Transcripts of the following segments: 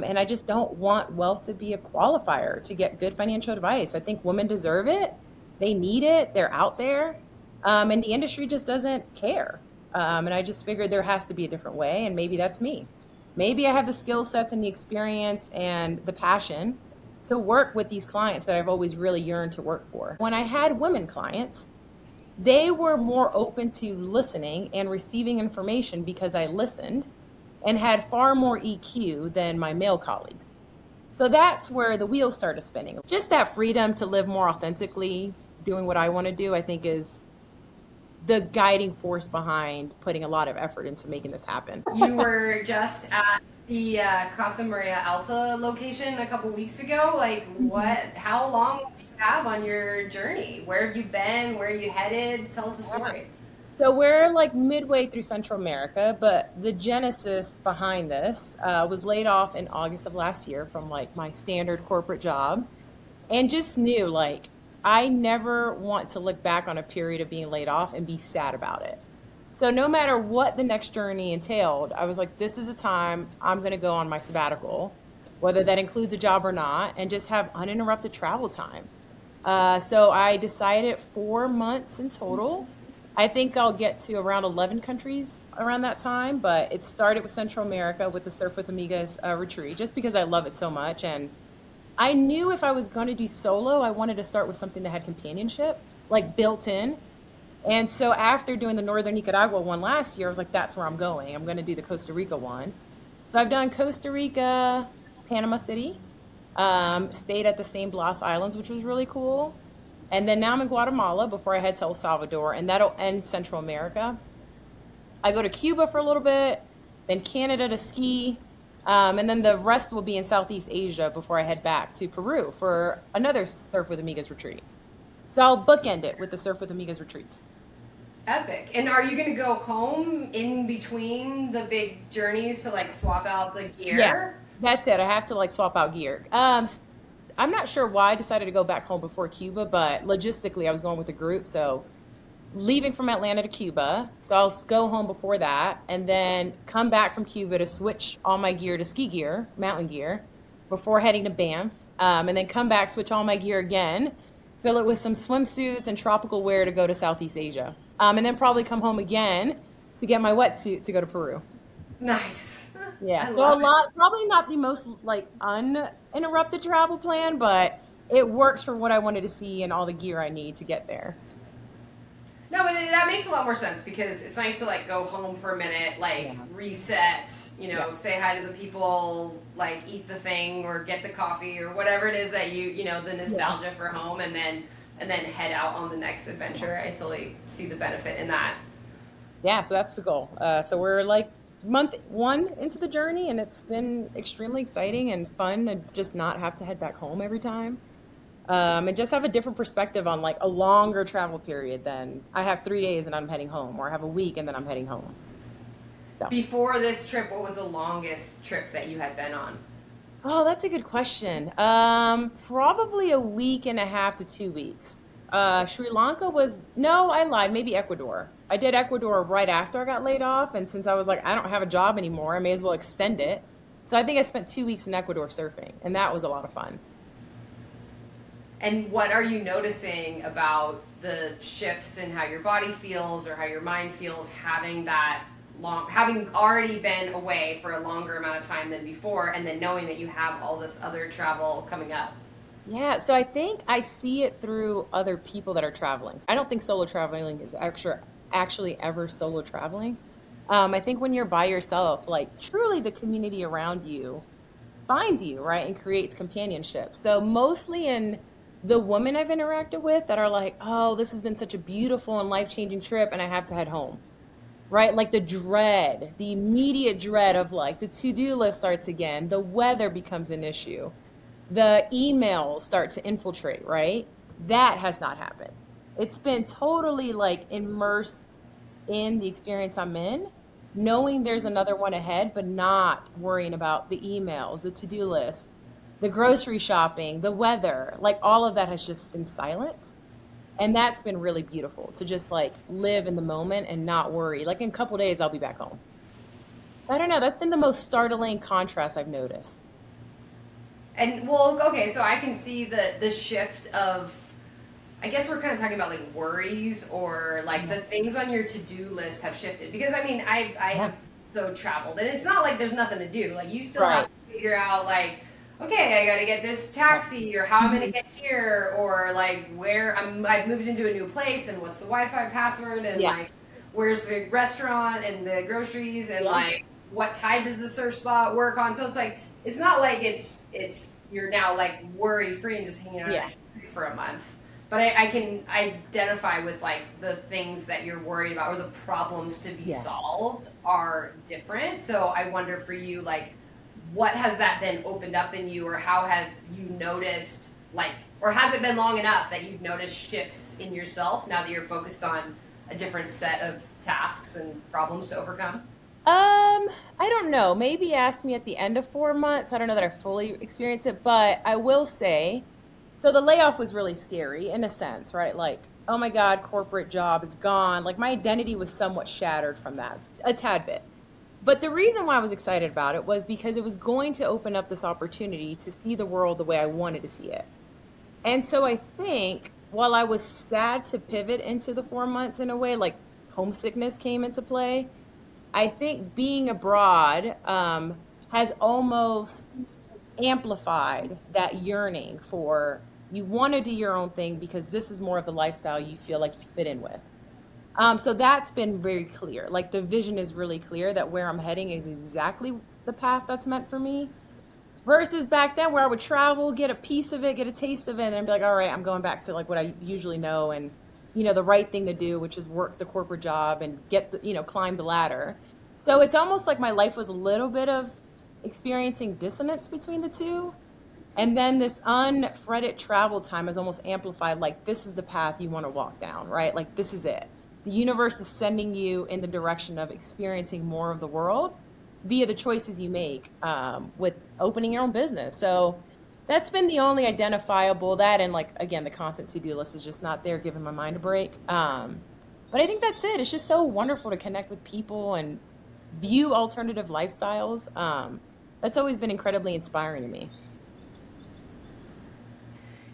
And I just don't want wealth to be a qualifier to get good financial advice. I think women deserve it. They need it. They're out there. And the industry just doesn't care. And I just figured there has to be a different way. And maybe that's me. Maybe I have the skill sets and the experience and the passion to work with these clients that I've always really yearned to work for. When I had women clients, they were more open to listening and receiving information because I listened and had far more EQ than my male colleagues. So that's where the wheels started spinning. Just that freedom to live more authentically, doing what I want to do, I think is the guiding force behind putting a lot of effort into making this happen. You were just at the Casa Maria Alta location a couple weeks ago. Like, how long do you have on your journey? Where have you been? Where are you headed? Tell us a story. So we're like midway through Central America, but the genesis behind this was laid off in August of last year from like my standard corporate job, and just knew like I never want to look back on a period of being laid off and be sad about it. So no matter what the next journey entailed, I was like, this is a time I'm going to go on my sabbatical, whether that includes a job or not, and just have uninterrupted travel time. So I decided 4 months in total. I think I'll get to around 11 countries around that time, but it started with Central America with the Surf with Amigas retreat, just because I love it so much. And I knew if I was going to do solo, I wanted to start with something that had companionship, like built in. And so after doing the Northern Nicaragua one last year, I was like, that's where I'm going. I'm going to do the Costa Rica one. So I've done Costa Rica, Panama City, stayed at the St. Blas Islands, which was really cool. And then now I'm in Guatemala before I head to El Salvador, and that'll end Central America. I go to Cuba for a little bit, then Canada to ski, and then the rest will be in Southeast Asia before I head back to Peru for another Surf with Amigas retreat. So I'll bookend it with the Surf with Amigas retreats. Epic. And are you going to go home in between the big journeys to like swap out the Yeah, gear? that's it. I have to like swap out gear. I'm not sure why I decided to go back home before Cuba, but logistically I was going with a group, so leaving from Atlanta to Cuba. So I'll go home before that and then come back from Cuba to switch all my gear to ski gear, mountain gear, before heading to Banff. And then come back, switch all my gear again, fill it with some swimsuits and tropical wear to go to Southeast Asia. And then probably come home again to get my wetsuit to go to Peru. Nice. Yeah, I so a love it. lot, probably not the most like uninterrupted travel plan, but it works for what I wanted to see and all the gear I need to get there. No, but that makes a lot more sense because it's nice to like go home for a minute, like Yeah. reset, Yeah. say hi to the people, like eat the thing or get the coffee or whatever it is that the Yeah. nostalgia for home and then head out on the next adventure. I totally see the benefit in that. Yeah, so that's the goal. So we're like month one into the journey, and it's been extremely exciting and fun to just not have to head back home every time. And just have a different perspective on like a longer travel period than I have 3 days and I'm heading home, or I have a week and then I'm heading home. So, Before this trip, what was the longest trip that you had been on? oh, that's a good question. Probably a week and a half to 2 weeks. Sri Lanka was, no, I lied, maybe Ecuador. I did Ecuador right after I got laid off, and since I was like, I don't have a job anymore, I may as well extend it. So I think I spent 2 weeks in Ecuador surfing, and that was a lot of fun. And what are you noticing about the shifts in how your body feels or how your mind feels having already been away for a longer amount of time than before, and then knowing that you have all this other travel coming up? Yeah, so I think I see it through other people that are traveling. I don't think solo traveling is actually ever solo traveling. I think when you're by yourself, like truly the community around you finds you, right, and creates companionship. So mostly in the women I've interacted with that are like, oh, this has been such a beautiful and life-changing trip, and I have to head home, right? Like the dread, the immediate dread of like the to-do list starts again, the weather becomes an issue, the emails start to infiltrate, right? That has not happened. It's been totally like immersed in the experience I'm in, knowing there's another one ahead, but not worrying about the emails, the to-do list, the grocery shopping, the weather, like all of that has just been silence. And that's been really beautiful to just like live in the moment and not worry. Like in a couple days, I'll be back home. So I don't know. That's been the most startling contrast I've noticed. And well, okay, so I can see the shift of, I guess we're kind of talking about like worries or like Yeah. the things on your to-do list have shifted, because I mean I Yeah. have so traveled, and it's not like there's nothing to do. Like you still have Right. to figure out like, okay, I got to get this Yeah. taxi, or how I'm going to Mhm. get here, or like where I've moved into a new place and what's the Wi-Fi password, and Yeah. like where's the restaurant and the groceries, and Yeah. like what tide does the surf spot work on. So it's like it's not like it's you're now like worry free and just hanging out Yeah. at a for a month. But I can identify with like the things that you're worried about or the problems to be Yeah. solved are different. So I wonder for you, like, what has that then opened up in you, or how have you noticed, like, or has it been long enough that you've noticed shifts in yourself now that you're focused on a different set of tasks and problems to overcome? I don't know. Maybe ask me at the end of 4 months. I don't know that I fully experienced it, but I will say, so the layoff was really scary in a sense, right? Like, oh my God, corporate job is gone. Like my identity was somewhat shattered from that, a tad bit. But the reason why I was excited about it was because it was going to open up this opportunity to see the world the way I wanted to see it. And so I think while I was sad to pivot into the 4 months in a way, like homesickness came into play. I think being abroad has almost amplified that yearning for you want to do your own thing because this is more of the lifestyle you feel like you fit in with. So that's been very clear. Like the vision is really clear that where I'm heading is exactly the path that's meant for me. Versus back then where I would travel, get a piece of it, get a taste of it, and be like, all right, I'm going back to like what I usually know and the right thing to do, which is work the corporate job and get the, climb the ladder. So it's almost like my life was a little bit of experiencing dissonance between the two. And then this unfretted travel time is almost amplified, like this is the path you want to walk down, right? Like this is it. The universe is sending you in the direction of experiencing more of the world via the choices you make with opening your own business. So that's been the only identifiable that, and like again, the constant to-do list is just not there, giving my mind a break. But I think that's it. It's just so wonderful to connect with people and view alternative lifestyles. That's always been incredibly inspiring to me.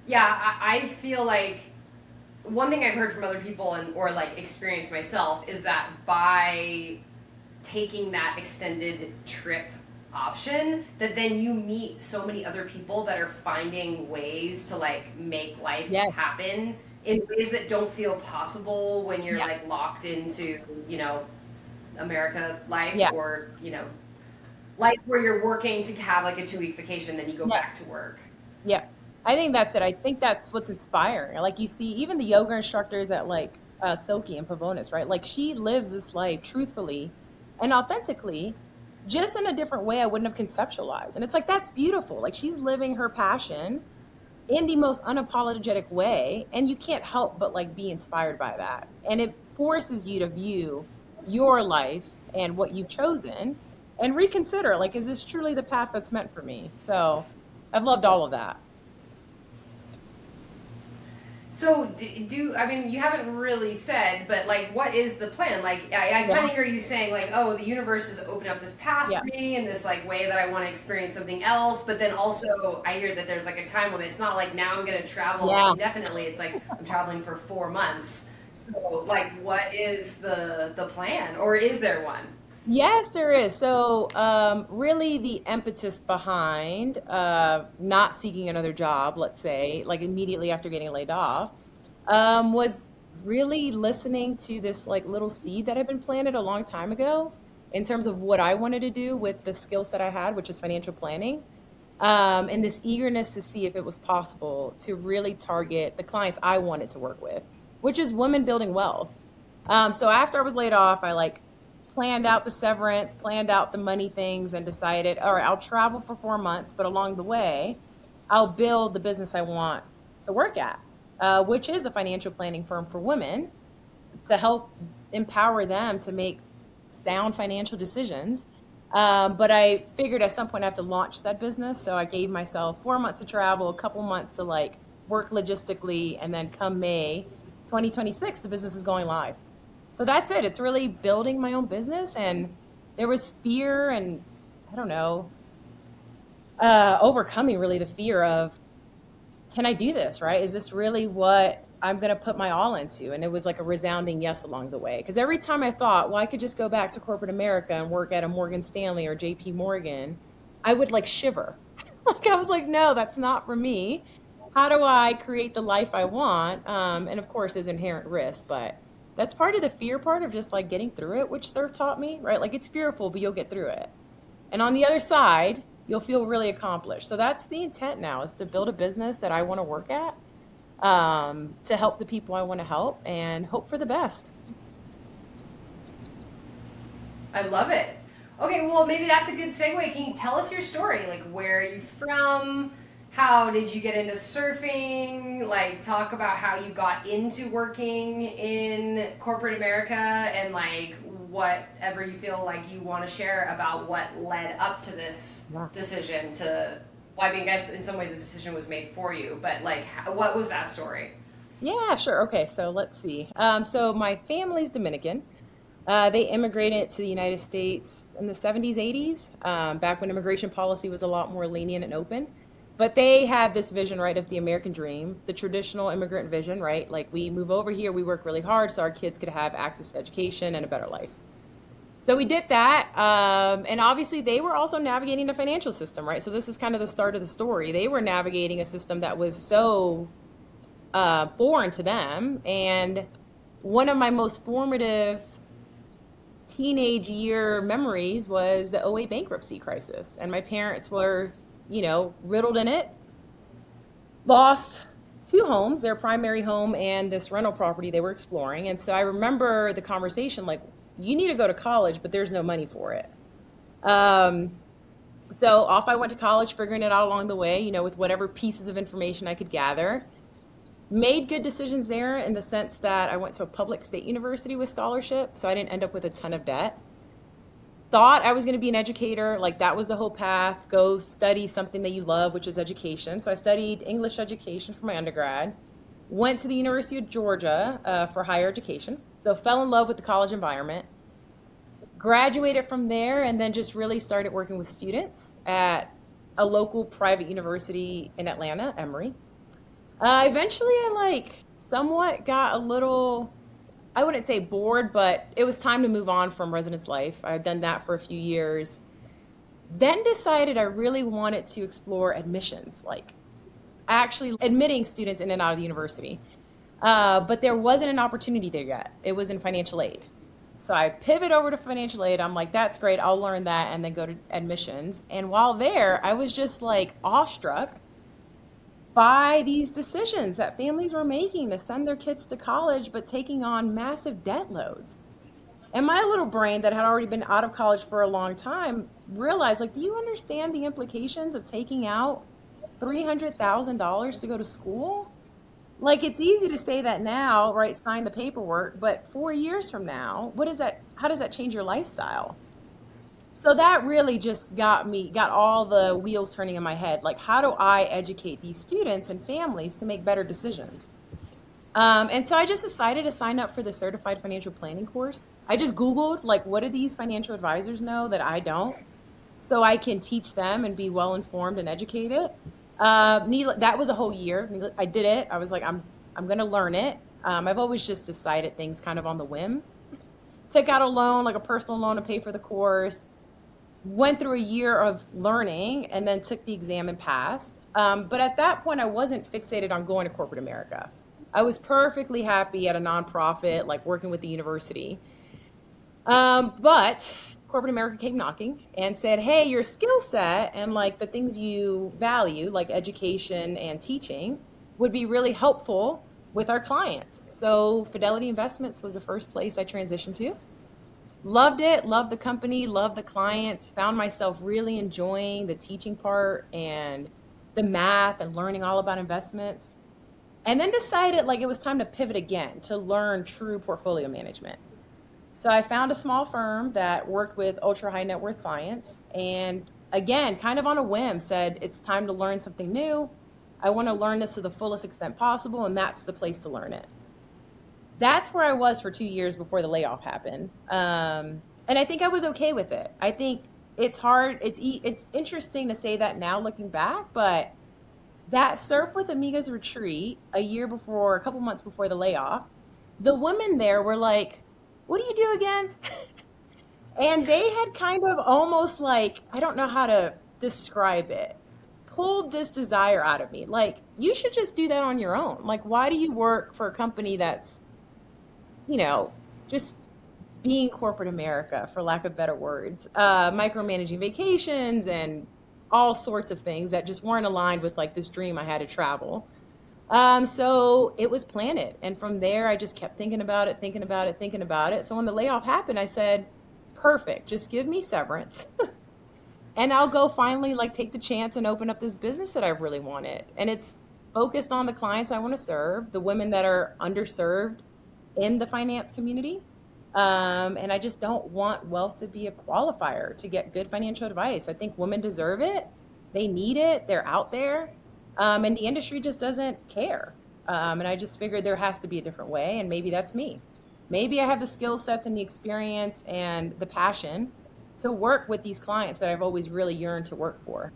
Yeah, I feel like one thing I've heard from other people and or like experienced myself is that by taking that extended trip option, that then you meet so many other people that are finding ways to like make life Yes. happen in ways that don't feel possible when you're Yeah. like locked into, America life, Yeah. or, life where you're working to have like a 2 week vacation, then you go Yeah. back to work. Yeah. I think that's it. I think that's what's inspiring. Like you see, even the yoga instructors at like Soki and Pavonis, right? Like she lives this life truthfully and authentically, just in a different way I wouldn't have conceptualized. And it's like that's beautiful. Like she's living her passion in the most unapologetic way, and you can't help but like be inspired by that. And it forces you to view your life and what you've chosen and reconsider like, is this truly the path that's meant for me? So I've loved all of that. So I mean, you haven't really said, but like, what is the plan? Like, I kind Yeah. of hear you saying like, oh, the universe has opened up this path Yeah. for me in this like way that I want to experience something else. But then also, I hear that there's like a time limit. It's not like now I'm going to travel Yeah. indefinitely. It's like I'm traveling for 4 months. So, like, what is the plan, or is there one? Yes, there is. So, really, the impetus behind not seeking another job, let's say, like immediately after getting laid off, was really listening to this like little seed that had been planted a long time ago in terms of what I wanted to do with the skill set I had, which is financial planning, and this eagerness to see if it was possible to really target the clients I wanted to work with, which is women building wealth. So after I was laid off, I like planned out the severance, planned out the money things, and decided, all right, I'll travel for 4 months, but along the way, I'll build the business I want to work at, which is a financial planning firm for women to help empower them to make sound financial decisions. But I figured at some point I have to launch said business. So I gave myself 4 months to travel, a couple months to like work logistically, and then come May 2026, the business is going live. So that's it. It's really building my own business. And there was fear and I don't know, overcoming really the fear of, can I do this, right? Is this really what I'm going to put my all into? And it was like a resounding yes along the way. Because every time I thought, well, I could just go back to corporate America and work at a Morgan Stanley or JP Morgan, I would like shiver. Like I was like, no, that's not for me. How do I create the life I want? And of course, there's inherent risk, but that's part of the fear part of just like getting through it, which surf taught me, right? Like it's fearful, but you'll get through it. And on the other side, you'll feel really accomplished. So that's the intent now, is to build a business that I want to work at, to help the people I want to help and hope for the best. I love it. Okay, well, maybe that's a good segue. Can you tell us your story? Like, where are you from? How did you get into surfing? Like, talk about how you got into working in corporate America and, like, whatever you feel like you want to share about what led up to this Yeah. decision to. Well, I mean, I guess in some ways the decision was made for you, but, like, what was that story? Yeah, sure. Okay, so let's see. So my family's Dominican. They immigrated to the United States in the 70s, 80s, back when immigration policy was a lot more lenient and open. But they had this vision, right, of the American dream, the traditional immigrant vision, right? Like we move over here, we work really hard so our kids could have access to education and a better life. So we did that. And obviously, they were also navigating the financial system, right? So this is kind of the start of the story. They were navigating a system that was so foreign to them. And one of my most formative teenage year memories was the '08 bankruptcy crisis. And my parents were, riddled in it, lost two homes, their primary home and this rental property they were exploring. And so I remember the conversation like, you need to go to college, but there's no money for it. Um, so off I went to college, figuring it out along the way, with whatever pieces of information I could gather. Made good decisions there in the sense that I went to a public state university with scholarship, so I didn't end up with a ton of debt. Thought I was going to be an educator, like that was the whole path. Go study something that you love, which is education. So I studied English education for my undergrad. Went to the University of Georgia for higher education. So fell in love with the college environment. Graduated from there and then just really started working with students at a local private university in Atlanta, Emory. Eventually, I somewhat got a little, I wouldn't say bored, but it was time to move on from residence life. I had done that for a few years. Then decided I really wanted to explore admissions, like actually admitting students in and out of the university. But there wasn't an opportunity there yet. It was in financial aid. So I pivot over to financial aid. I'm like, that's great. I'll learn that and then go to admissions. And while there, I was just like awestruck by these decisions that families were making to send their kids to college, but taking on massive debt loads. And my little brain that had already been out of college for a long time realized, like, do you understand the implications of taking out $300,000 to go to school? Like, it's easy to say that now, right? Sign the paperwork, but 4 years from now, what is that? How does that change your lifestyle? So that really just got all the wheels turning in my head. Like, how do I educate these students and families to make better decisions? And so I just decided to sign up for the certified financial planning course. I just Googled, like, what do these financial advisors know that I don't? So I can teach them and be well informed and educated. That was a whole year. I did it. I was like, I'm going to learn it. I've always just decided things kind of on the whim. Took out a loan, like a personal loan, to pay for the course. Went through a year of learning and then took the exam and passed. But at that point, I wasn't fixated on going to corporate America. I was perfectly happy at a nonprofit, like working with the university. But corporate America came knocking and said, hey, your skill set and like the things you value, like education and teaching, would be really helpful with our clients. So Fidelity Investments was the first place I transitioned to. Loved it, loved the company, loved the clients, found myself really enjoying the teaching part and the math and learning all about investments. And then decided like it was time to pivot again to learn true portfolio management. So I found a small firm that worked with ultra high net worth clients and again, kind of on a whim, said it's time to learn something new. I want to learn this to the fullest extent possible, and that's the place to learn it. That's where I was for 2 years before the layoff happened. And I think I was okay with it. I think it's hard. It's interesting to say that now looking back, but that Surf with Amigas retreat a year before, a couple months before the layoff, the women there were like, "What do you do again?" And they had kind of almost like, I don't know how to describe it, pulled this desire out of me. Like, you should just do that on your own. Like, why do you work for a company that's, you know, just being corporate America, for lack of better words, micromanaging vacations and all sorts of things that just weren't aligned with like this dream I had to travel. So it was planted. And from there, I just kept thinking about it, thinking about it, thinking about it. So when the layoff happened, I said, perfect, just give me severance and I'll go finally like take the chance and open up this business that I've really wanted. And it's focused on the clients I want to serve, the women that are underserved in the finance community. And I just don't want wealth to be a qualifier to get good financial advice. I think women deserve it. They need it. They're out there. And the industry just doesn't care. And I just figured there has to be a different way. And maybe that's me. Maybe I have the skill sets and the experience and the passion to work with these clients that I've always really yearned to work for.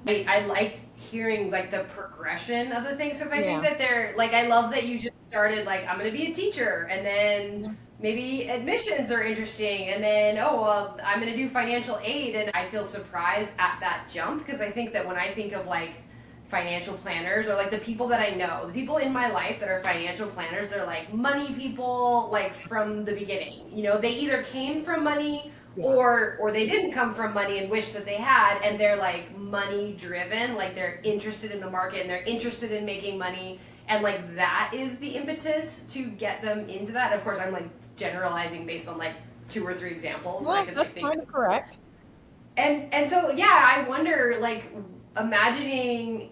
I like hearing like the progression of the things because I think Yeah. that they're like I love that you just started like I'm gonna be a teacher and then maybe admissions are interesting and then oh well I'm gonna do financial aid and I feel surprised at that jump because I think that when I think of like financial planners or like the people that I know, the people in my life that are financial planners, they're like money people like from the beginning. You know, they either came from money Yeah. or they didn't come from money and wish that they had and they're like money driven, like they're interested in the market and they're interested in making money and like that is the impetus to get them into that. Of course, I'm like generalizing based on like two or three examples that I Well, could like that's think kind of. of correct. And so yeah, I wonder like imagining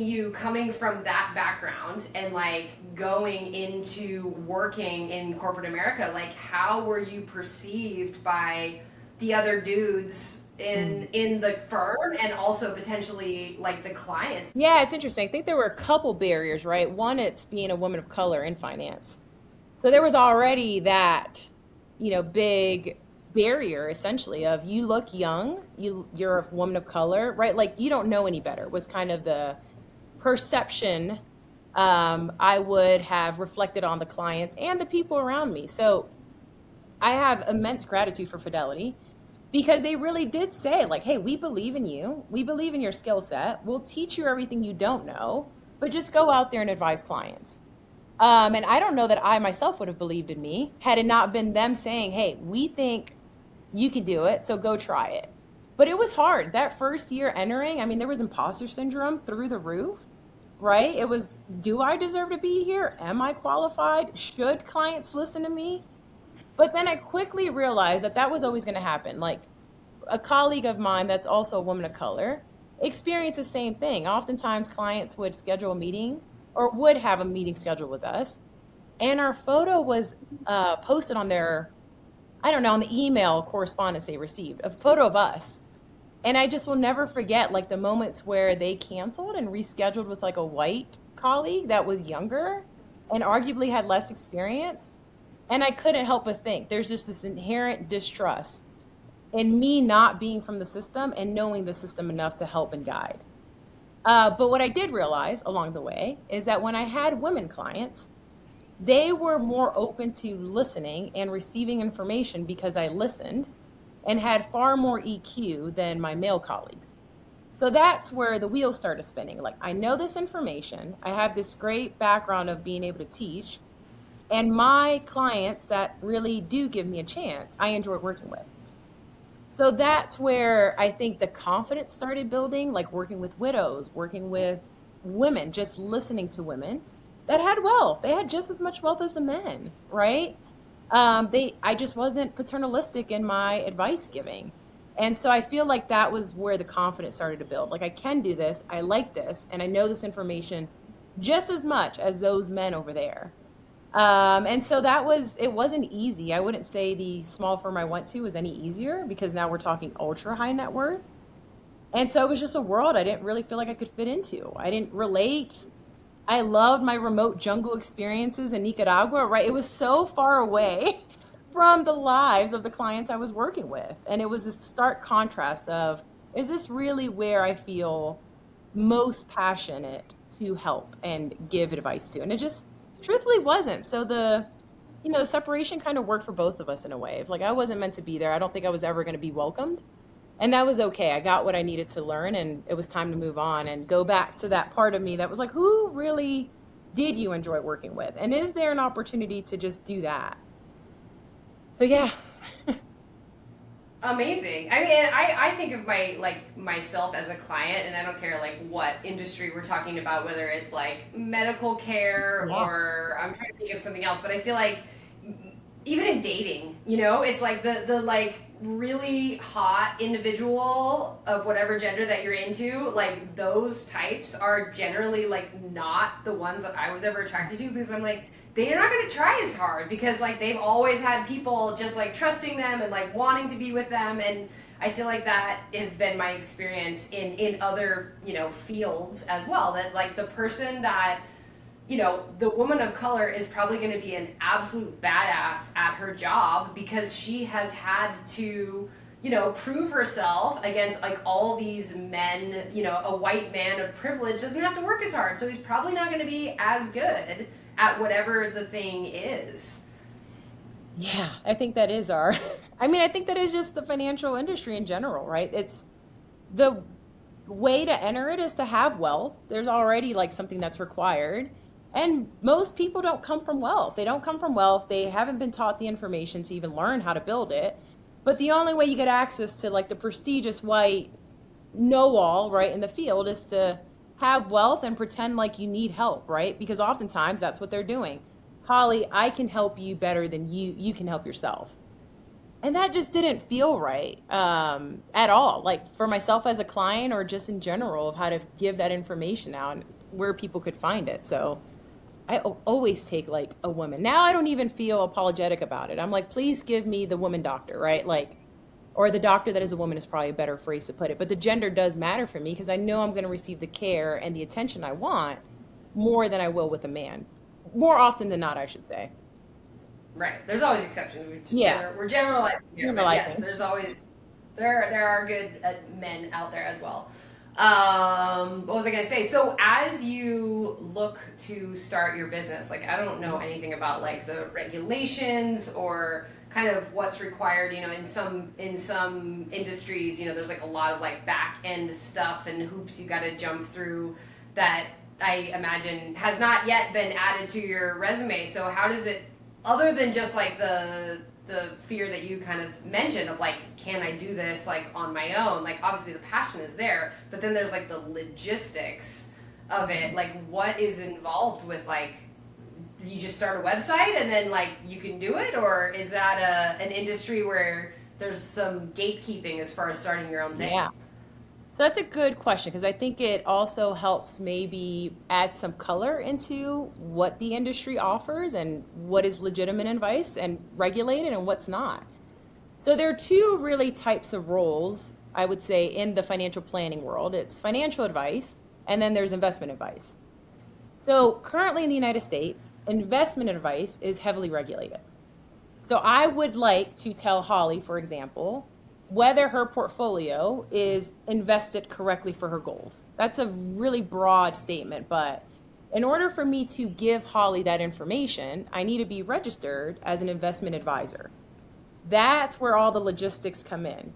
you coming from that background and like going into working in corporate America, like how were you perceived by the other dudes Mm. in the firm and also potentially like the clients? Yeah, it's interesting. I think there were a couple barriers, right? One, it's being a woman of color in finance. So there was already that, big barrier essentially of you look young, you're a woman of color, right? Like you don't know any better was kind of the perception I would have reflected on the clients and the people around me. So I have immense gratitude for Fidelity because they really did say, like, hey, we believe in you. We believe in your skill set. We'll teach you everything you don't know, but just go out there and advise clients. And I don't know that I myself would have believed in me had it not been them saying, hey, we think you can do it, so go try it. But it was hard. That first year entering, I mean, there was imposter syndrome through the roof, right? It was, do I deserve to be here? Am I qualified? Should clients listen to me? But then I quickly realized that that was always going to happen. Like a colleague of mine that's also a woman of color experienced the same thing. Oftentimes, clients would schedule a meeting or would have a meeting scheduled with us, and our photo was posted on their, I don't know, on the email correspondence they received, a photo of us. And I just will never forget like the moments where they canceled and rescheduled with like a white colleague that was younger and arguably had less experience. And I couldn't help but think there's just this inherent distrust in me not being from the system and knowing the system enough to help and guide. But what I did realize along the way is that when I had women clients, they were more open to listening and receiving information because I listened and had far more EQ than my male colleagues. So that's where the wheels started spinning. Like, I know this information, I have this great background of being able to teach, and my clients that really do give me a chance, I enjoy working with. So that's where I think the confidence started building, like working with widows, working with women, just listening to women that had wealth. They had just as much wealth as the men, right? I just wasn't paternalistic in my advice giving. And so I feel like that was where the confidence started to build. Like I can do this, I like this, and I know this information just as much as those men over there. And so it wasn't easy. I wouldn't say the small firm I went to was any easier because now we're talking ultra high net worth. And so it was just a world I didn't really feel like I could fit into. I didn't relate. I loved my remote jungle experiences in Nicaragua, right? It was so far away from the lives of the clients I was working with. And it was this stark contrast of, is this really where I feel most passionate to help and give advice to? And it just truthfully wasn't. So the separation kind of worked for both of us in a way. If, like, I wasn't meant to be there, I don't think I was ever going to be welcomed. And that was okay. I got what I needed to learn, and it was time to move on and go back to that part of me that was like, who really did you enjoy working with? And is there an opportunity to just do that? So yeah. Amazing. I mean, I think of myself as a client, and I don't care like what industry we're talking about, whether it's like medical care Yeah. or I'm trying to think of something else, but I feel like even in dating, it's like the like really hot individual of whatever gender that you're into, like those types are generally like not the ones that I was ever attracted to, because I'm like, they're not going to try as hard because like they've always had people just like trusting them and like wanting to be with them. And I feel like that has been my experience in other fields as well, that like the person that the woman of color is probably going to be an absolute badass at her job because she has had to, prove herself against like all these men. A white man of privilege doesn't have to work as hard. So he's probably not going to be as good at whatever the thing is. Yeah, I think that is our, I mean, I think that is just the financial industry in general, right? It's the way to enter it is to have wealth. There's already like something that's required. And most people don't come from wealth. They don't come from wealth. They haven't been taught the information to even learn how to build it. But the only way you get access to like the prestigious white know-all, right, in the field is to have wealth and pretend like you need help, right? Because oftentimes that's what they're doing. Holly, I can help you better than you can help yourself. And that just didn't feel right at all, like for myself as a client or just in general of how to give that information out and where people could find it. So always take like a woman. Now I don't even feel apologetic about it. I'm like, please give me the woman doctor, right? Like, or the doctor that is a woman is probably a better phrase to put it. But the gender does matter for me because I know I'm going to receive the care and the attention I want more than I will with a man. More often than not, I should say. Right. There's always exceptions. Yeah, We're generalizing here, but yes, generalizing. there's always there are good men out there as well. What was I gonna say? So as you look to start your business, like I don't know anything about like the regulations or kind of what's required. In some industries, there's like a lot of like back end stuff and hoops you got to jump through that I imagine has not yet been added to your resume. So how does it, other than just like the fear that you kind of mentioned of like, can I do this like on my own? Like obviously the passion is there, but then there's like the logistics of it. Like what is involved with like, you just start a website and then like you can do it, or is that an industry where there's some gatekeeping as far as starting your own thing? Yeah. So that's a good question because I think it also helps maybe add some color into what the industry offers and what is legitimate advice and regulated and what's not. So there are two really types of roles, I would say, in the financial planning world. It's financial advice and then there's investment advice. So currently in the United States, investment advice is heavily regulated. So I would like to tell Holly, for example, whether her portfolio is invested correctly for her goals. That's a really broad statement, but in order for me to give Holly that information, I need to be registered as an investment advisor. That's where all the logistics come in.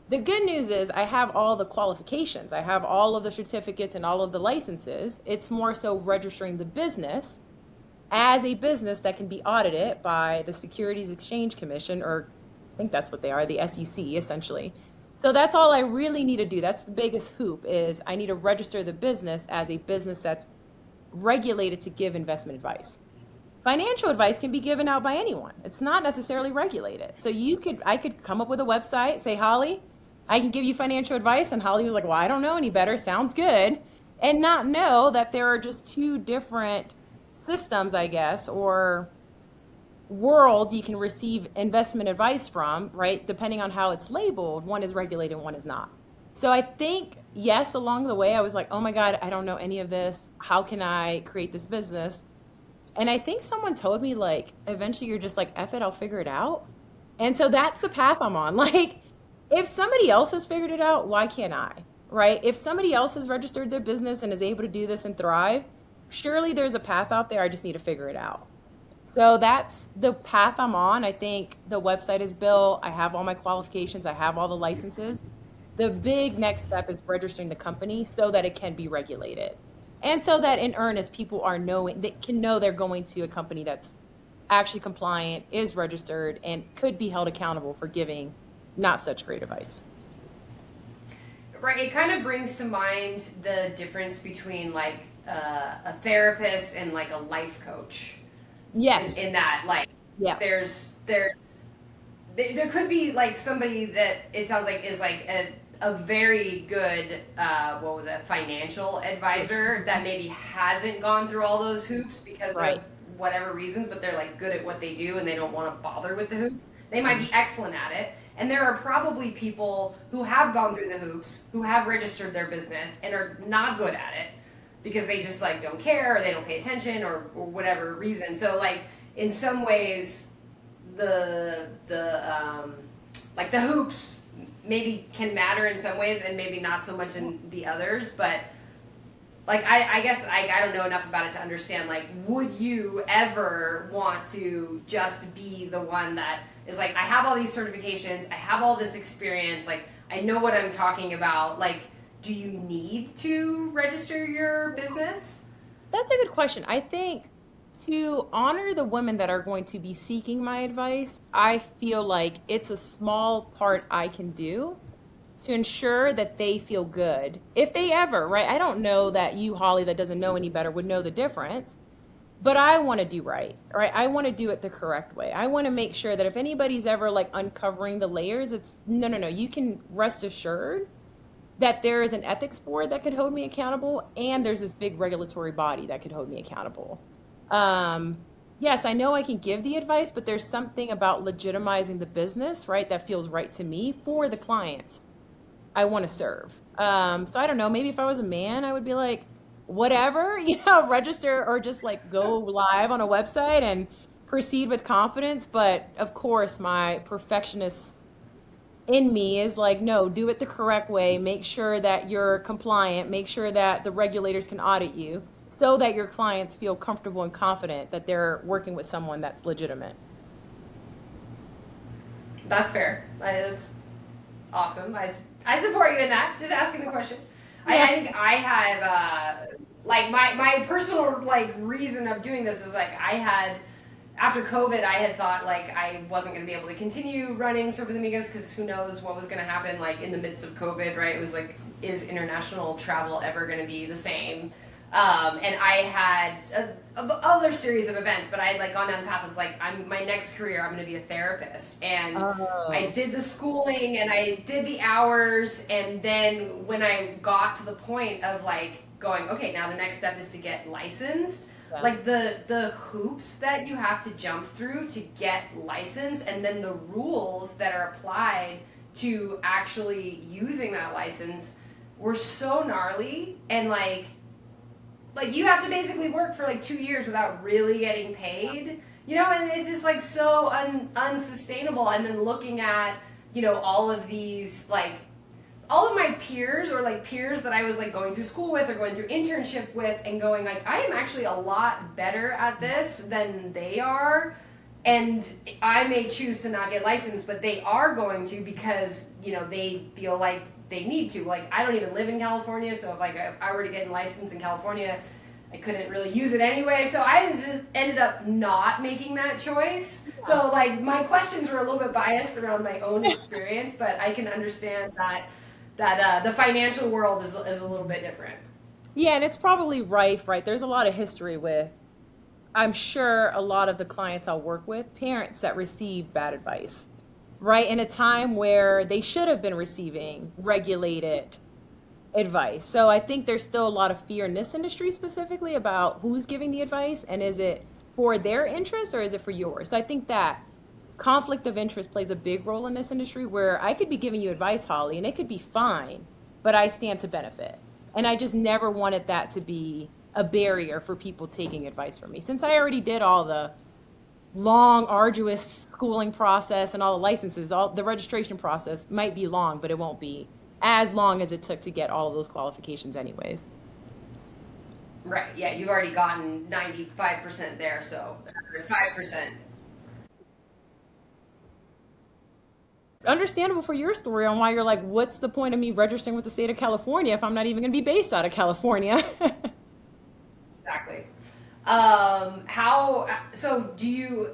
The good news is I have all the qualifications. I have all of the certificates and all of the licenses. It's more so registering the business as a business that can be audited by the Securities Exchange Commission, or I think that's what they are, the SEC essentially. So that's all I really need to do. That's the biggest hoop is I need to register the business as a business that's regulated to give investment advice. Financial advice can be given out by anyone. It's not necessarily regulated. So I could come up with a website, say, Holly, I can give you financial advice. And Holly was like, well, I don't know any better. Sounds good. And not know that there are just two different systems, I guess, or worlds you can receive investment advice from, right? Depending on how it's labeled, one is regulated, one is not. So I think, yes, along the way, I was like, oh my God, I don't know any of this. How can I create this business? And I think someone told me, like, eventually you're just like, F it, I'll figure it out. And so that's the path I'm on. Like, if somebody else has figured it out, why can't I? Right? If somebody else has registered their business and is able to do this and thrive, surely there's a path out there. I just need to figure it out. So that's the path I'm on. I think the website is built. I have all my qualifications. I have all the licenses. The big next step is registering the company so that it can be regulated. And so that in earnest, people are knowing, they can know they're going to a company that's actually compliant, is registered, and could be held accountable for giving not such great advice. Right. It kind of brings to mind the difference between like a therapist and like a life coach. Yes. In that, like, Yeah. there could be like somebody that it sounds like is like a very good what was it, financial advisor that maybe hasn't gone through all those hoops because Right. of whatever reasons, but they're like good at what they do and they don't want to bother with the hoops. They might be excellent at it. And there are probably people who have gone through the hoops, who have registered their business and are not good at it because they just like don't care or they don't pay attention or whatever reason. So like in some ways the like the hoops maybe can matter in some ways and maybe not so much in the others, but like I guess I don't know enough about it to understand like would you ever want to just be the one that is like I have all these certifications, I have all this experience, like I know what I'm talking about, like do you need to register your business? That's a good question. I think to honor the women that are going to be seeking my advice, I feel like it's a small part I can do to ensure that they feel good. If they ever, right? I don't know that you, Holly, that doesn't know any better, would know the difference, but I want to do right? I want to do it the correct way. I want to make sure that if anybody's ever like uncovering the layers, it's no, no, no. You can rest assured that there is an ethics board that could hold me accountable, and there's this big regulatory body that could hold me accountable. Um, yes, I know I can give the advice, but there's something about legitimizing the business, right, that feels right to me for the clients I want to serve. So I don't know, maybe if I was a man, I would be like, whatever, register or just like go live on a website and proceed with confidence. But of course, my perfectionist in me is like, no, do it the correct way. Make sure that you're compliant. Make sure that the regulators can audit you so that your clients feel comfortable and confident that they're working with someone that's legitimate. That's fair. That is awesome. I support you in that. Just asking the question. Yeah. I think I have like my personal like reason of doing this is like I had after COVID I had thought like I wasn't going to be able to continue running Surf with Amigas because who knows what was going to happen like in the midst of COVID, right? It was like, is international travel ever going to be the same? And I had other series of events, but I had like gone down the path of like, my next career, I'm going to be a therapist. And I Oh, did the schooling and I did the hours. And then when I got to the point of like going, okay, now the next step is to get licensed, yeah. like the hoops that you have to jump through to get licensed and then the rules that are applied to actually using that license were so gnarly and like you have to basically work for like 2 years without really getting paid, and it's just like so unsustainable. And then looking at, all of these, like all of my peers or like peers that I was like going through school with or going through internship with and going like, I am actually a lot better at this than they are. And I may choose to not get licensed, but they are going to because, they feel like they need to. Like, I don't even live in California, so if I were to get licensed in California, I couldn't really use it anyway. So I just ended up not making that choice. So, like, my questions were a little bit biased around my own experience, but I can understand that the financial world is a little bit different. Yeah, and it's probably rife, right? There's a lot of history with, I'm sure, a lot of the clients I'll work with, parents that receive bad advice, right? In a time where they should have been receiving regulated advice. So I think there's still a lot of fear in this industry specifically about who's giving the advice and is it for their interest or is it for yours? So I think that conflict of interest plays a big role in this industry where I could be giving you advice, Holly, and it could be fine, but I stand to benefit. And I just never wanted that to be a barrier for people taking advice from me since I already did all long, arduous schooling process and all the licenses, all the registration process might be long, but it won't be as long as it took to get all of those qualifications anyways. Right. Yeah, you've already gotten 95% there, so 5%. Understandable for your story on why you're like, what's the point of me registering with the state of California if I'm not even going to be based out of California? Exactly. How, so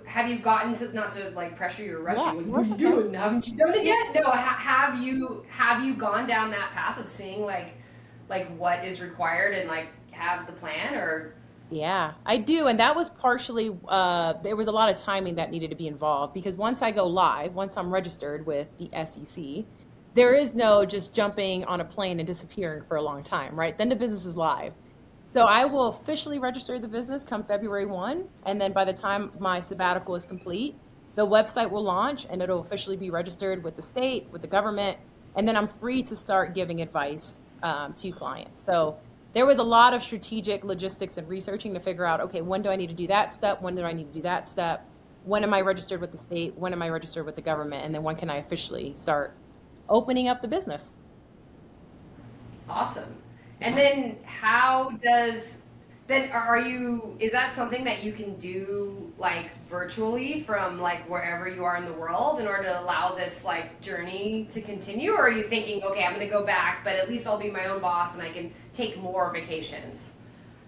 have you gotten to, not to like pressure you or rush Yeah, you, what are you okay. doing? Haven't you done it yet? No, have you gone down that path of seeing like what is required and like have the plan or? Yeah, I do. And that was partially, there was a lot of timing that needed to be involved because once I go live, once I'm registered with the SEC, there is no just jumping on a plane and disappearing for a long time, right? Then the business is live. So I will officially register the business come February 1. And then by the time my sabbatical is complete, the website will launch and it'll officially be registered with the state, with the government. And then I'm free to start giving advice to clients. So there was a lot of strategic logistics and researching to figure out, okay, when do I need to do that step? When do I need to do that step? When am I registered with the state? When am I registered with the government? And then when can I officially start opening up the business? Awesome. And Yeah. then how does then are you is that something that you can do like virtually from like wherever you are in the world in order to allow this like journey to continue? Or are you thinking, okay, I'm gonna go back, but at least I'll be my own boss and I can take more vacations?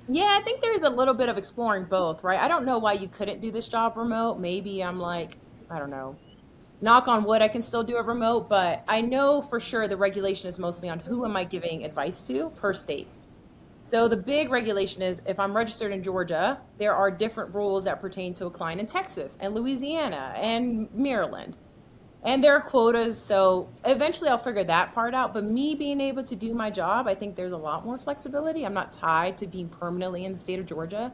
Yeah, I think there's a little bit of exploring both, right? I don't know why you couldn't do this job remote. Maybe I'm like, I don't know, knock on wood, I can still do it remote, but I know for sure the regulation is mostly on who am I giving advice to per state. So the big regulation is if I'm registered in Georgia, there are different rules that pertain to a client in Texas and Louisiana and Maryland. And there are quotas, so eventually I'll figure that part out. But me being able to do my job, I think there's a lot more flexibility. I'm not tied to being permanently in the state of Georgia.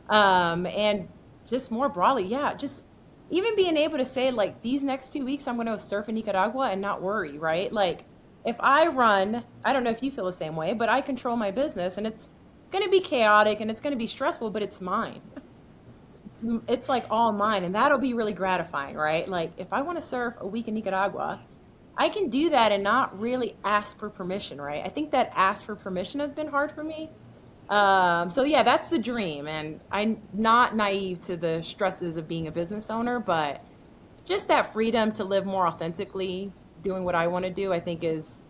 And just more broadly, yeah, just even being able to say, like, these next 2 weeks, I'm going to surf in Nicaragua and not worry, right? Like, if I run, I don't know if you feel the same way, but I control my business and it's going to be chaotic and it's going to be stressful, but it's mine. It's like all mine, and that'll be really gratifying, right? Like if I want to surf a week in Nicaragua, I can do that and not really ask for permission, right? I think that ask for permission has been hard for me. So yeah, that's the dream, and I'm not naive to the stresses of being a business owner, but just that freedom to live more authentically, doing what I want to do, I think is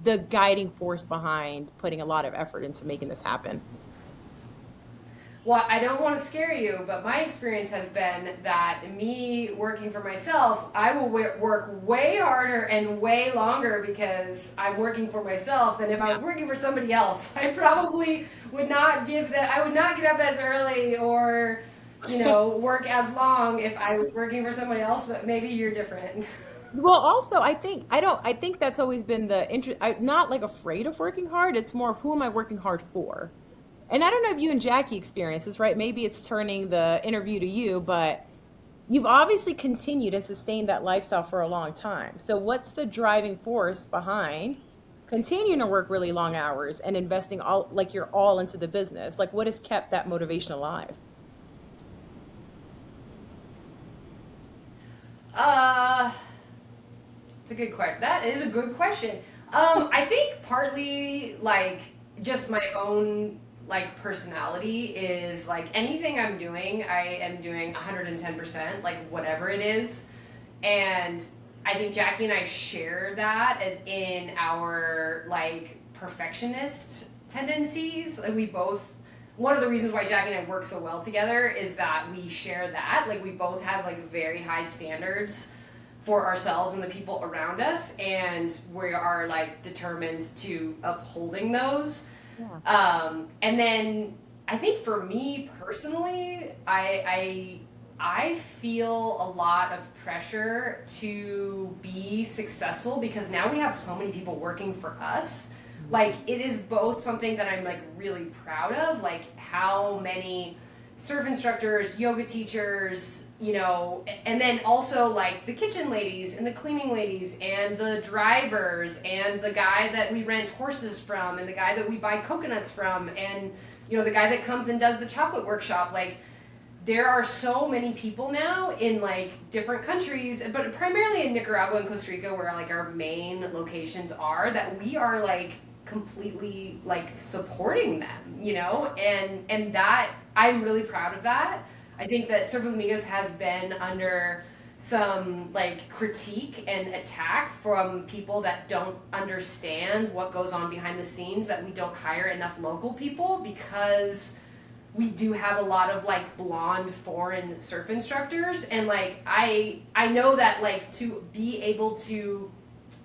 the guiding force behind putting a lot of effort into making this happen. Well, I don't want to scare you, but my experience has been that me working for myself, I will work way harder and way longer because I'm working for myself than if I Yeah. was working for somebody else. I probably would not give that, I would not get up as early or, work as long if I was working for somebody else, but maybe you're different. Well, also, I think that's always been the interest. I'm not like afraid of working hard. It's more of who am I working hard for? And I don't know if you and Jackie experience this, right? Maybe it's turning the interview to you, but you've obviously continued and sustained that lifestyle for a long time. So what's the driving force behind continuing to work really long hours and investing all, like you're all into the business? Like what has kept that motivation alive? Uh, it's a good question. That is a good question. I think partly like just my own like personality is like anything I'm doing, I am doing 110%, like whatever it is. And I think Jackie and I share that in our like perfectionist tendencies. Like we both one of the reasons why Jackie and I work so well together is that we share that. Like we both have like very high standards for ourselves and the people around us, and we are like determined to upholding those. Yeah. And then I think for me personally, I feel a lot of pressure to be successful because now we have so many people working for us. Like it is both something that I'm like really proud of, like how many surf instructors, yoga teachers, and then also like the kitchen ladies and the cleaning ladies and the drivers and the guy that we rent horses from and the guy that we buy coconuts from and the guy that comes and does the chocolate workshop. Like there are so many people now in like different countries, but primarily in Nicaragua and Costa Rica, where like our main locations are, that we are like completely like supporting them, you know, and that I'm really proud of that. I think that Surf with Amigos has been under some like critique and attack from people that don't understand what goes on behind the scenes, that we don't hire enough local people because we do have a lot of like blonde foreign surf instructors, and like I know that like to be able to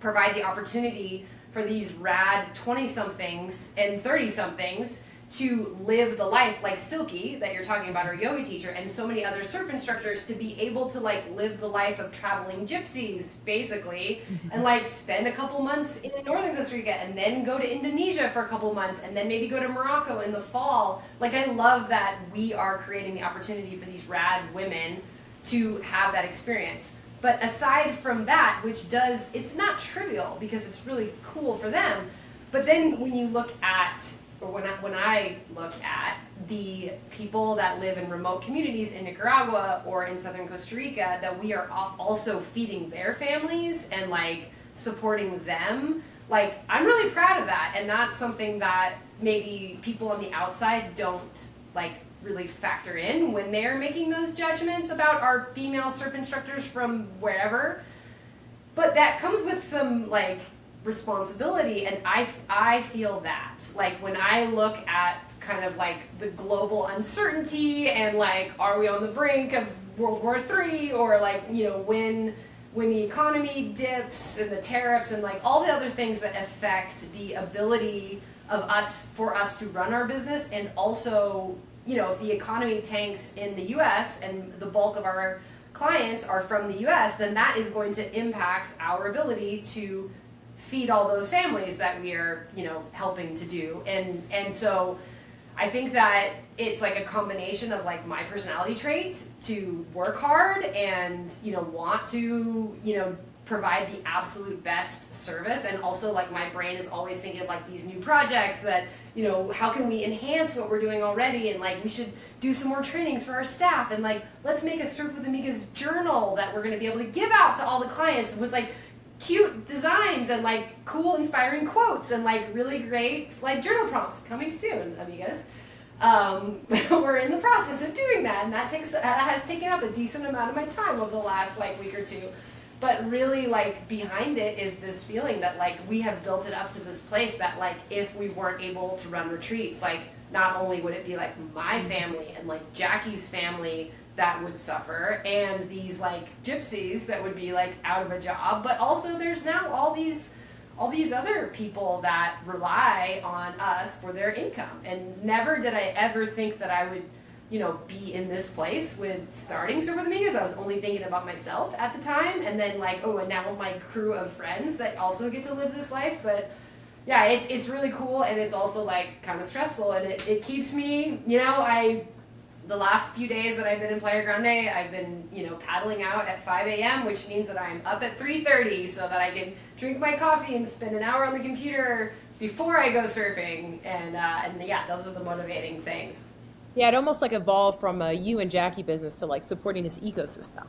provide the opportunity for these rad 20 somethings and 30 somethings to live the life like Silky that you're talking about, our yoga teacher, and so many other surf instructors, to be able to like live the life of traveling gypsies basically, and like spend a couple months in northern Costa Rica and then go to Indonesia for a couple months and then maybe go to Morocco in the fall. Like I love that we are creating the opportunity for these rad women to have that experience. But aside from that, which does, it's not trivial because it's really cool for them, but then when you look at, or when I look at the people that live in remote communities in Nicaragua or in southern Costa Rica, that we are also feeding their families and like supporting them, like I'm really proud of that. And that's something that maybe people on the outside don't like really factor in when they're making those judgments about our female surf instructors from wherever. But that comes with some like responsibility, and I feel that like when I look at kind of like the global uncertainty and like are we on the brink of World War III, or like, you know, when the economy dips and the tariffs and like all the other things that affect the ability of us to run our business, and also, you know, if the economy tanks in the US and the bulk of our clients are from the US, then that is going to impact our ability to feed all those families that we are, you know, helping to do. And so I think that it's like a combination of like my personality trait to work hard and, you know, want to, you know, provide the absolute best service, and also like my brain is always thinking of like these new projects that, you know, how can we enhance what we're doing already, and like we should do some more trainings for our staff, and like let's make a Surf with Amigas journal that we're going to be able to give out to all the clients with like cute designs and like cool inspiring quotes and like really great like journal prompts coming soon, amigas. We're in the process of doing that, and that has taken up a decent amount of my time over the last like week or two. But really, like, behind it is this feeling that like we have built it up to this place that like if we weren't able to run retreats, like not only would it be like my family and like Jackie's family that would suffer, and these like gypsies that would be like out of a job, but also there's now all these other people that rely on us for their income. And never did I ever think that I would, you know, be in this place with starting Surf with Amigas. I was only thinking about myself at the time, and then like, oh, and now my crew of friends that also get to live this life. But yeah, it's really cool, and it's also like kind of stressful, and it keeps me, you know, the last few days that I've been in Playa Grande, I've been, you know, paddling out at 5 a.m., which means that I'm up at 3:30 so that I can drink my coffee and spend an hour on the computer before I go surfing. And yeah, those are the motivating things. Yeah, it almost like evolved from a you and Jackie business to like supporting this ecosystem,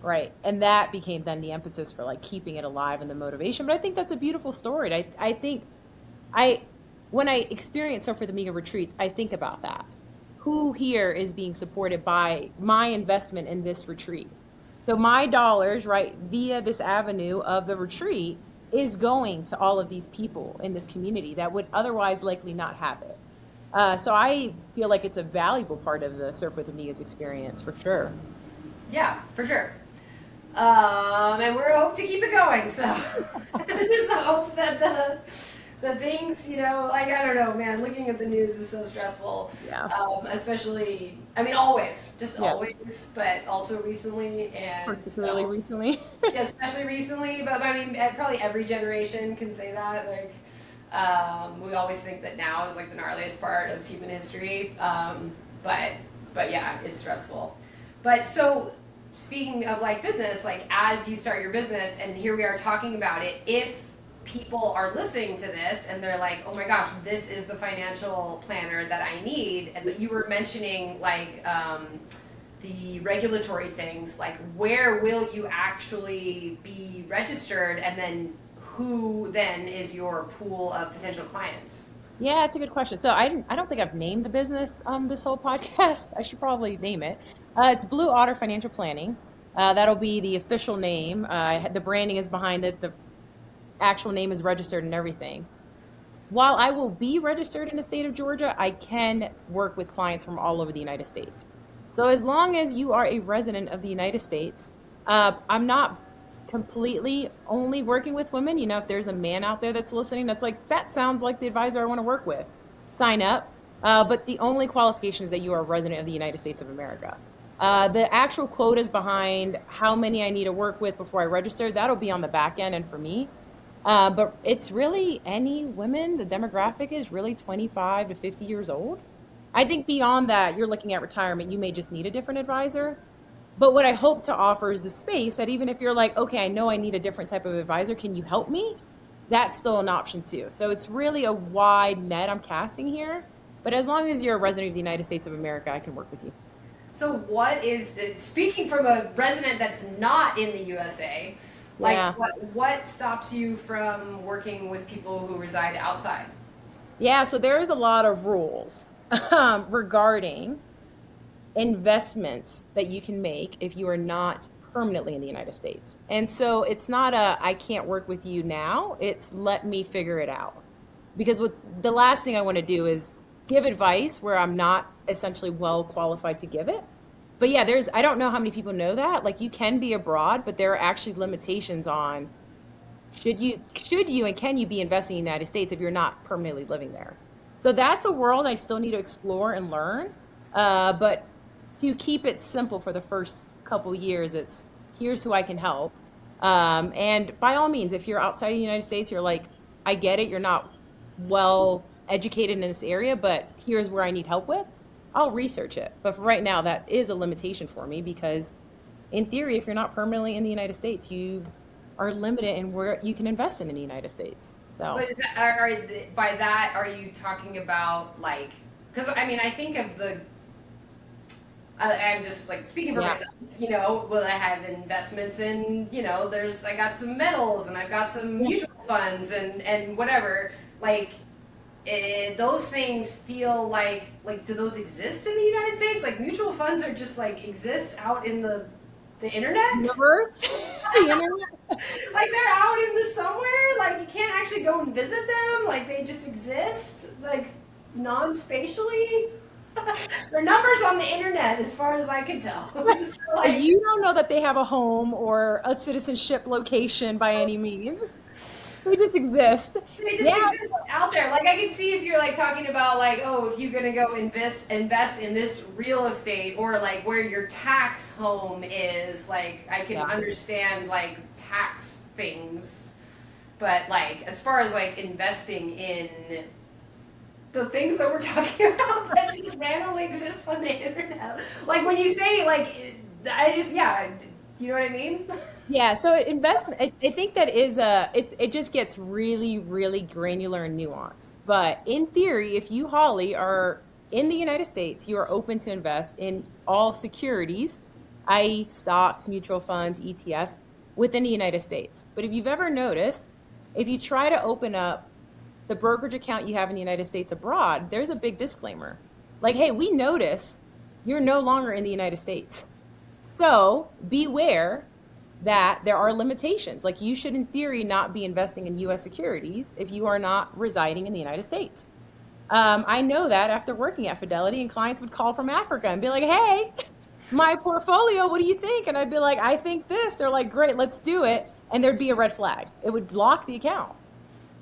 right? And that became then the emphasis for like keeping it alive and the motivation. But I think that's a beautiful story. I think when I experience Surf with Amiga retreats, I think about that. Who here is being supported by my investment in this retreat? So my dollars, right, via this avenue of the retreat is going to all of these people in this community that would otherwise likely not have it. So I feel like it's a valuable part of the Surf with Amigas experience for sure. Yeah, for sure. And we hope to keep it going. So I just hope that the things, you know, like, I don't know, man, looking at the news is so stressful. Yeah. Especially, I mean, always, just Yeah. always, but also recently. And Particularly so, recently. yeah, especially recently, but I mean, probably every generation can say that. Like, we always think that now is like the gnarliest part of human history. But yeah, it's stressful. But so, speaking of like business, like as you start your business, and here we are talking about it, if people are listening to this and they're like, oh my gosh, this is the financial planner that I need. But you were mentioning like the regulatory things, like where will you actually be registered, and then who then is your pool of potential clients? Yeah, it's a good question. So I don't think I've named the business this whole podcast. I should probably name it. It's Blue Otter Financial Planning. That'll be the official name. The branding is behind it. The actual name is registered and everything. While I will be registered in the state of Georgia, I can work with clients from all over the United States. So as long as you are a resident of the United States, I'm not completely only working with women. You know, if there's a man out there that's listening, that's like, that sounds like the advisor I want to work with, sign up. But the only qualification is that you are a resident of the United States of America. The actual quotas behind how many I need to work with before I register, that'll be on the back end and for me. But it's really any women. The demographic is really 25 to 50 years old. I think beyond that, you're looking at retirement, you may just need a different advisor. But what I hope to offer is the space that even if you're like, okay, I know I need a different type of advisor, can you help me? That's still an option too. So it's really a wide net I'm casting here. But as long as you're a resident of the United States of America, I can work with you. So, what is, speaking from a resident that's not in the USA, like Yeah. what stops you from working with people who reside outside? Yeah, so there's a lot of rules regarding investments that you can make if you are not permanently in the United States. And so it's not a I can't work with you now, it's let me figure it out. Because what the last thing I want to do is give advice where I'm not essentially well qualified to give it. But yeah, there's I don't know how many people know that. Like you can be abroad, but there are actually limitations on should you and can you be investing in the United States if you're not permanently living there? So that's a world I still need to explore and learn. But to keep it simple for the first couple years, it's here's who I can help. And by all means, if you're outside of the United States, you're like, I get it, you're not well educated in this area, but here's where I need help with. I'll research it. But for right now, that is a limitation for me because, in theory, if you're not permanently in the United States, you are limited in where you can invest in the United States. So, But is that, by that, are you talking about like, because I mean, I think of the, I'm just like speaking for yeah, myself, you know, well, I have investments in, you know, I got some metals and I've got some yeah, mutual funds and whatever. Like, those things feel like, do those exist in the United States? Like, mutual funds are just like exist out in the internet? universe, the internet. Like they're out in the somewhere, like you can't actually go and visit them, like they just exist, like non-spatially. They're numbers on the internet as far as I can tell. So, like You don't know that they have a home or a citizenship location by any means. They just exist. they just Yeah, exist out there. Like I can see if you're like talking about like, oh, if you're gonna go invest in this real estate or like where your tax home is, like I can yeah. understand like tax things. But like as far as like investing in the things that we're talking about that just randomly exist on the internet. Like when you say like I just yeah, you know what I mean? Yeah, so investment, I think that is it just gets really, really granular and nuanced. But in theory, if you, Holly, are in the United States, you are open to invest in all securities, i.e. stocks, mutual funds, ETFs, within the United States. But if you've ever noticed, if you try to open up the brokerage account you have in the United States abroad, there's a big disclaimer. Like, hey, we notice you're no longer in the United States. So beware that there are limitations. Like you should, in theory, not be investing in U.S. securities if you are not residing in the United States. I know that after working at Fidelity, and clients would call from Africa and be like, "Hey, my portfolio, what do you think?" And I'd be like, "I think this." They're like, "Great, let's do it." And there'd be a red flag. It would block the account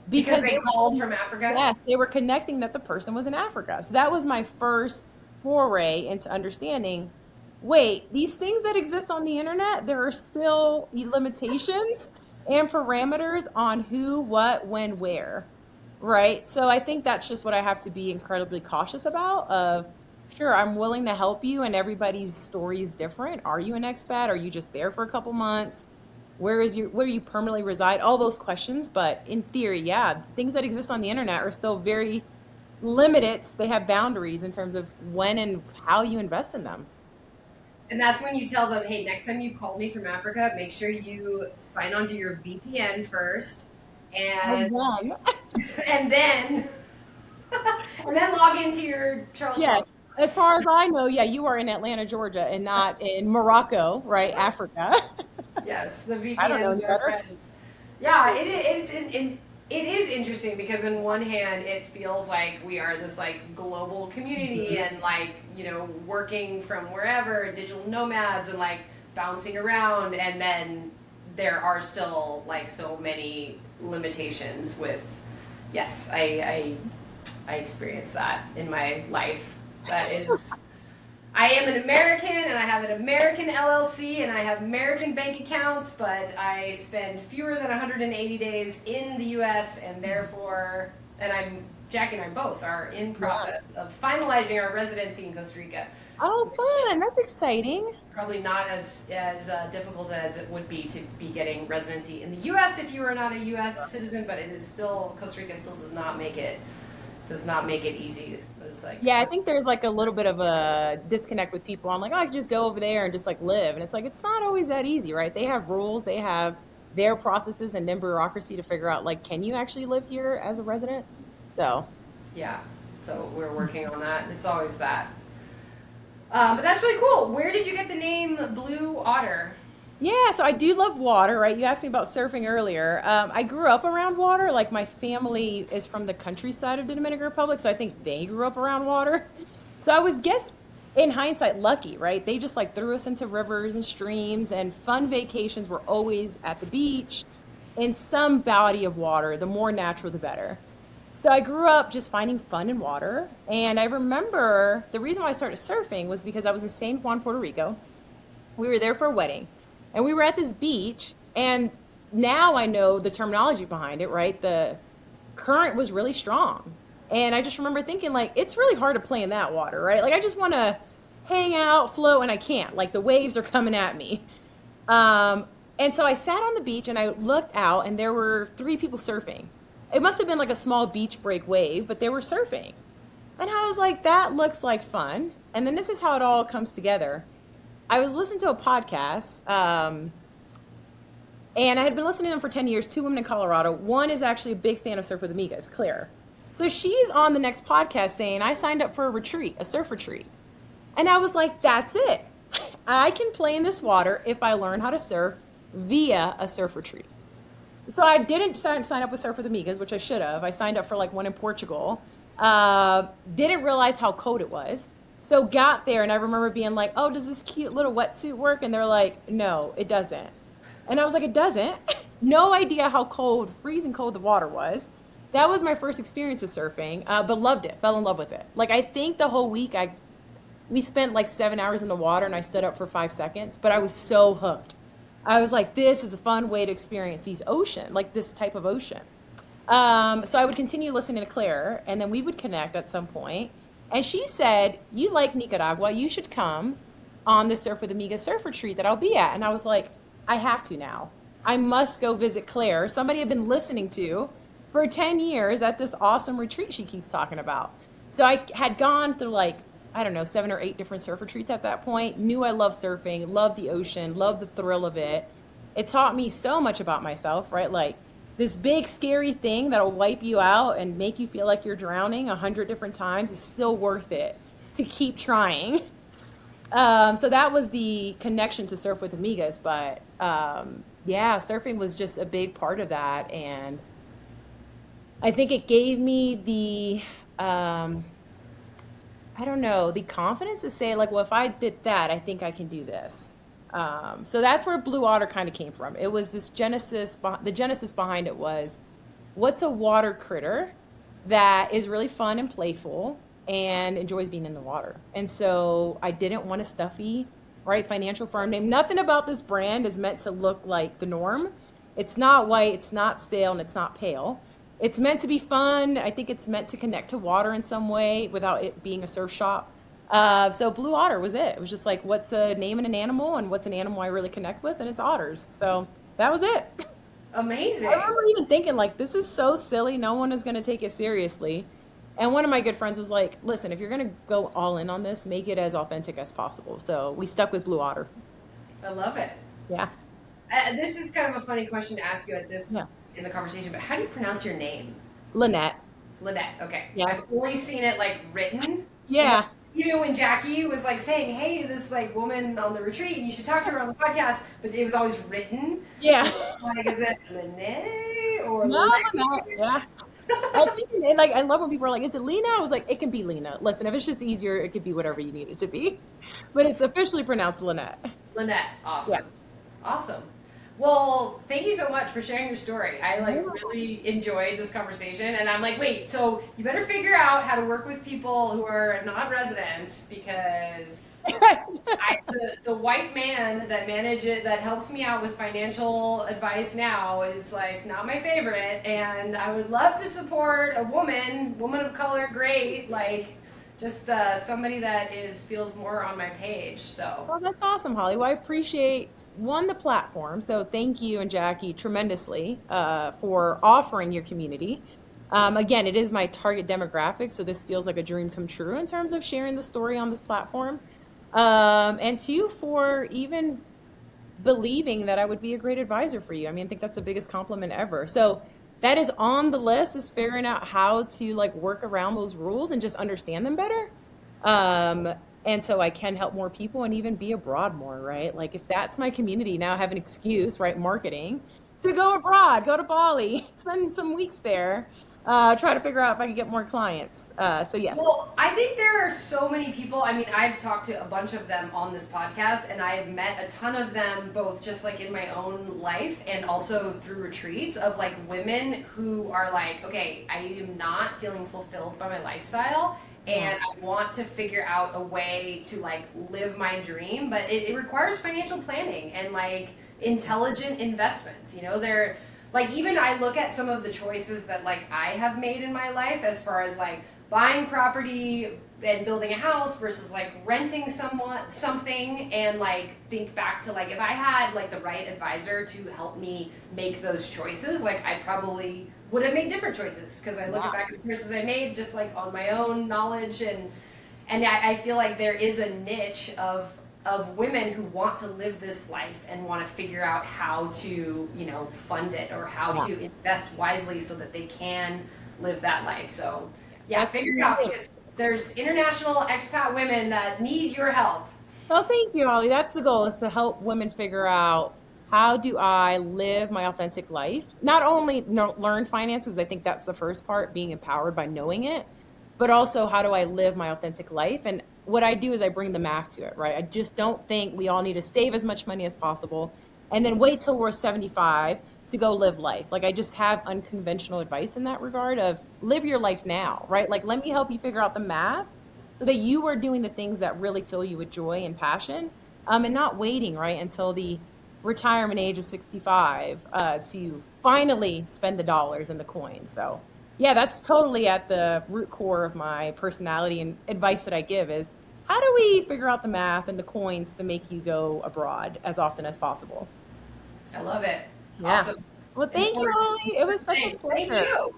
Because because they called from Africa. yes, they were connecting that the person was in Africa. So that was my first foray into understanding, wait, these things that exist on the internet, there are still limitations and parameters on who, what, when, where, right? So I think that's just what I have to be incredibly cautious about of, sure, I'm willing to help you and everybody's story is different. Are you an expat? Are you just there for a couple months? Where you permanently reside? All those questions. But in theory, yeah, things that exist on the internet are still very limited. They have boundaries in terms of when and how you invest in them. And that's when you tell them, hey, next time you call me from Africa, make sure you sign onto your VPN first, and And then, and then and then log into your Charles yeah, Schwab. as far as I know, yeah, you are in Atlanta, Georgia, and not in Morocco, right? Africa. Yes, the I don't know VPNs any are better. friends. Yeah, it is interesting because in one hand it feels like we are this like global community Mhm. and like working from wherever, digital nomads and like bouncing around, and then there are still like so many limitations with. Yes, I experienced that in my life. That is, I am an American and I have an American LLC and I have American bank accounts, but I spend fewer than 180 days in the US, and therefore, and Jackie and I both are in Yeah. process of finalizing our residency in Costa Rica, Oh, which fun. That's exciting. probably not as difficult as it would be to be getting residency in the U.S. if you are not a U.S. citizen, but it is still Costa Rica still does not make it easy. It's like Yeah, I think there's like a little bit of a disconnect with people. I'm like, oh, I could just go over there and just like live. And it's like, it's not always that easy, right? They have rules, they have their processes and then bureaucracy to figure out, like, can you actually live here as a resident? So, yeah. So we're working on that. It's always that. But that's really cool. Where did you get the name Blue Otter? yeah, so I do love water, right? You asked me about surfing earlier. I grew up around water. Like, my family is from the countryside of the Dominican Republic, so I think they grew up around water. So I was, guess, in hindsight, lucky, right? They just like threw us into rivers and streams, and fun vacations were always at the beach in some body of water. The more natural, the better. So I grew up just finding fun in water. And I remember the reason why I started surfing was because I was in San Juan, Puerto Rico. We were there for a wedding, and we were at this beach. And now I know the terminology behind it, right? The current was really strong. And I just remember thinking, like, it's really hard to play in that water, right? Like, I just want to hang out, float, and I can't. Like, the waves are coming at me. Um, and so I sat on the beach and I looked out, and there were three people surfing. It must have been like a small beach break wave, but they were surfing. And I was like, that looks like fun. And then this is how it all comes together. I was listening to a podcast, and I had been listening to them for 10 years, two women in Colorado. One is actually a big fan of Surf with Amigas, Claire. So she's on the next podcast saying, I signed up for a retreat, a surf retreat. And I was like, that's it. I can play in this water if I learn how to surf via a surf retreat. So I didn't sign up with Surf with Amigas, which I should have. I signed up for like one in Portugal. Didn't realize how cold it was. So got there, and I remember being like, oh, does this cute little wetsuit work? And they're like, no, it doesn't. And I was like, it doesn't. No idea how cold, freezing cold the water was. That was my first experience of surfing, but loved it, fell in love with it. Like, I think the whole week we spent like 7 hours in the water, and I stood up for 5 seconds, but I was so hooked. I was like, this is a fun way to experience these ocean, like this type of ocean. So I would continue listening to Claire, and then we would connect at some point. And she said, you like Nicaragua, you should come on the Surf with Amiga surf retreat that I'll be at. And I was like, I have to now. I must go visit Claire, somebody I've been listening to for 10 years at this awesome retreat she keeps talking about. So I had gone through like, I don't know, 7 or 8 different surf retreats at that point. Knew I loved surfing, loved the ocean, loved the thrill of it. It taught me so much about myself, right? Like, this big scary thing that'll wipe you out and make you feel like you're drowning 100 different times is still worth it to keep trying. So that was the connection to Surf with Amigas. But yeah, surfing was just a big part of that. And I think it gave me I don't know, the confidence to say, like, well, if I did that, I think I can do this. So that's where Blue Otter kind of came from. It was this genesis, the genesis behind it was, what's a water critter that is really fun and playful and enjoys being in the water? And so I didn't want a stuffy, right, financial firm name. Nothing about this brand is meant to look like the norm. It's not white, it's not stale, and it's not pale. It's meant to be fun. I think it's meant to connect to water in some way without it being a surf shop. So Blue Otter was it. It was just like, what's a name in an animal, and what's an animal I really connect with, and it's otters. So that was it. I Amazing. remember even thinking, like, this is so silly. No one is going to take it seriously. And one of my good friends was like, listen, if you're going to go all in on this, make it as authentic as possible. So we stuck with Blue Otter. I love it. Yeah. This is kind of a funny question to ask you at this Yeah. in the conversation, but how do you pronounce your name? Lynette. Lynette. Okay, Yeah. I've only seen it like written. And Yeah. you and Jackie was like saying, "Hey, this like woman on the retreat, and you should talk to her on the podcast." But it was always written. Yeah. Like, is it Lynette or No, Lynette. Yeah. Lynette? I think, and like, I love when people are like, is it Lena? I was like, it can be Lena. Listen, if it's just easier, it could be whatever you need it to be. But it's officially pronounced Lynette. Lynette, Yeah. awesome, awesome. Well, thank you so much for sharing your story. I like really enjoyed this conversation, and I'm like, wait, so you better figure out how to work with people who are non-residents because the white man that that helps me out with financial advice now is like not my favorite, and I would love to support a woman of color, great, like just somebody that feels more on my page. So Well, that's awesome, Holly. Well, I appreciate one, the platform. So thank you and Jackie tremendously for offering your community. Again, it is my target demographic, so this feels like a dream come true in terms of sharing the story on this platform. And two, for even believing that I would be a great advisor for you. I mean, I think that's the biggest compliment ever. So that is on the list, is figuring out how to like work around those rules and just understand them better. Um, and so I can help more people and even be abroad more, right? Like if that's my community, now I have an excuse, right? Marketing to go abroad, go to Bali, spend some weeks there, try to figure out if I can get more clients. So yes. well, I think there are so many people. I mean, I've talked to a bunch of them on this podcast, and I've met a ton of them, both just like in my own life and also through retreats of like women who are like, okay, I am not feeling fulfilled by my lifestyle. And I want to figure out a way to like live my dream, but it requires financial planning and like intelligent investments. You know, they're like even I look at some of the choices that like I have made in my life as far as like buying property and building a house versus like renting something and like think back to like if I had like the right advisor to help me make those choices, like I probably would have made different choices because I look back at the choices I made just like on my own knowledge and I feel like there is a niche of women who want to live this life and want to figure out how to, you know, fund it or how to invest wisely so that they can live that life. So, yeah, That's figure it out because there's international expat women that need your help. Well, thank you, Ollie. That's the goal, is to help women figure out how do I live my authentic life? Not only learn finances, I think that's the first part, being empowered by knowing it, but also how do I live my authentic life? And what I do is I bring the math to it, right? I just don't think we all need to save as much money as possible and then wait till we're 75 to go live life. Like I just have unconventional advice in that regard of live your life now, right? Like let me help you figure out the math so that you are doing the things that really fill you with joy and passion, and not waiting, right, until the retirement age of 65 to finally spend the dollars and the coins. So yeah, that's totally at the root core of my personality, and advice that I give is how do we figure out the math and the coins to make you go abroad as often as possible? I love it. Yeah. Awesome. Well, thank you, Holly. It was such a Thanks. Thank pleasure. you.